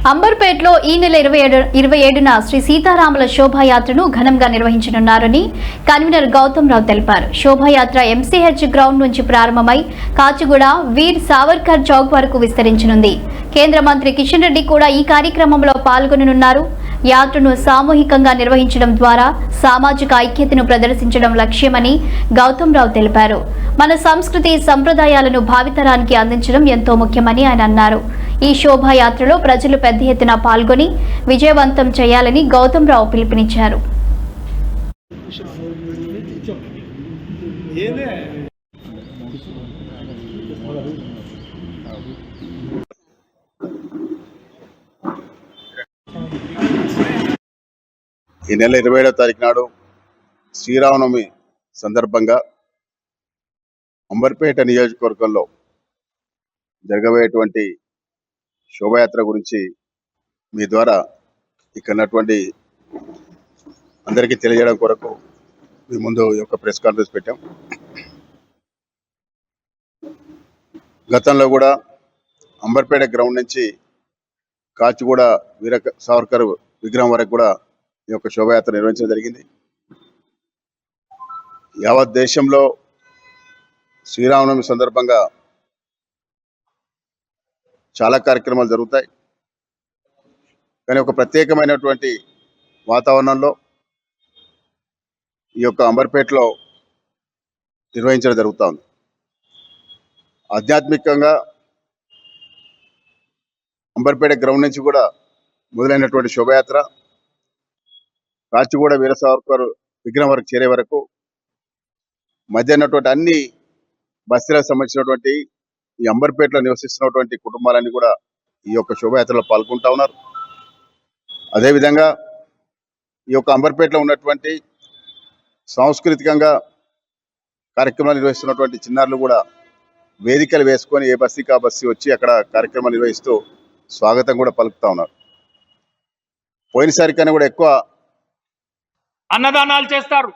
అంబర్పేటలో ఈ నెల 27న శ్రీ సీతారాముల శోభాయాత్రను ఘనంగా నిర్వహించనున్నారని కన్వీనర్ గౌతమ్ రావు తెలిపారు. శోభాయాత్ర ఎంసీహెచ్ గ్రౌండ్ నుంచి ప్రారంభమై కాచిగూడ వీర్ సావర్కర్ చౌక్ వరకు విస్తరించనుంది. కేంద్ర మంత్రి కిషన్ రెడ్డి కూడా ఈ కార్యక్రమంలో పాల్గొననున్నారు. యాత్రను సామూహికంగా నిర్వహించడం ద్వారా సామాజిక ఐక్యతను ప్రదర్శించడం లక్ష్యమని గౌతమ్ రావు తెలిపారు. మన సంస్కృతి సంప్రదాయాలను భావితరానికి అందించడం ఎంతో ముఖ్యమని ఆయన అన్నారు. ఈ శోభాయాత్రలో ప్రజలు పెద్ద ఎత్తున పాల్గొని విజయవంతం చేయాలని గౌతమ్ రావు పిలుపునిచ్చారు. ఈ నెల 27వ తారీఖు నాడు శ్రీరామనవమి సందర్భంగా అంబర్పేట నియోజకవర్గంలో జరగబోయేటువంటి శోభాయాత్ర గురించి మీ ద్వారా ఇక్కడ ఉన్నటువంటి అందరికీ తెలియజేయడం కొరకు మీ ముందు ఒక ప్రెస్ కాన్ఫరెన్స్ పెట్టాం. గతంలో కూడా అంబర్పేట గ్రౌండ్ నుంచి కాచిగూడ వీర సావర్కర్ విగ్రహం వరకు కూడా ఈ యొక్క శోభాయాత్ర నిర్వహించడం జరిగింది. యావత్ దేశంలో శ్రీరామనవమి సందర్భంగా చాలా కార్యక్రమాలు జరుగుతాయి. కానీ ఒక ప్రత్యేకమైనటువంటి వాతావరణంలో ఈ యొక్క అంబర్పేటలో నిర్వహించడం జరుగుతూ ఉంది. ఆధ్యాత్మికంగా అంబర్పేట గ్రౌండ్ నుంచి కూడా మొదలైనటువంటి శోభాయాత్ర కాచిగూడ వీర సావర్కర్ విగ్రహం వరకు చేరే వరకు మధ్య ఉన్నటువంటి అన్ని బస్తీలకు సంబంధించినటువంటి ఈ అంబర్పేటలో నివసిస్తున్నటువంటి కుటుంబాలన్నీ కూడా ఈ యొక్క శోభాయాత్రలో పాల్గొంటా ఉన్నారు. అదేవిధంగా ఈ యొక్క అంబర్పేటలో ఉన్నటువంటి సాంస్కృతికంగా కార్యక్రమాలు నిర్వహిస్తున్నటువంటి చిన్నారులు కూడా వేదికలు వేసుకొని ఏ బస్తీకి ఆ బస్తీ వచ్చి అక్కడ కార్యక్రమాలు నిర్వహిస్తూ స్వాగతం కూడా పలుకుతా ఉన్నారు. పోయినసారి కన్నా కూడా ఎక్కువ అన్నదానాలు చేస్తారు.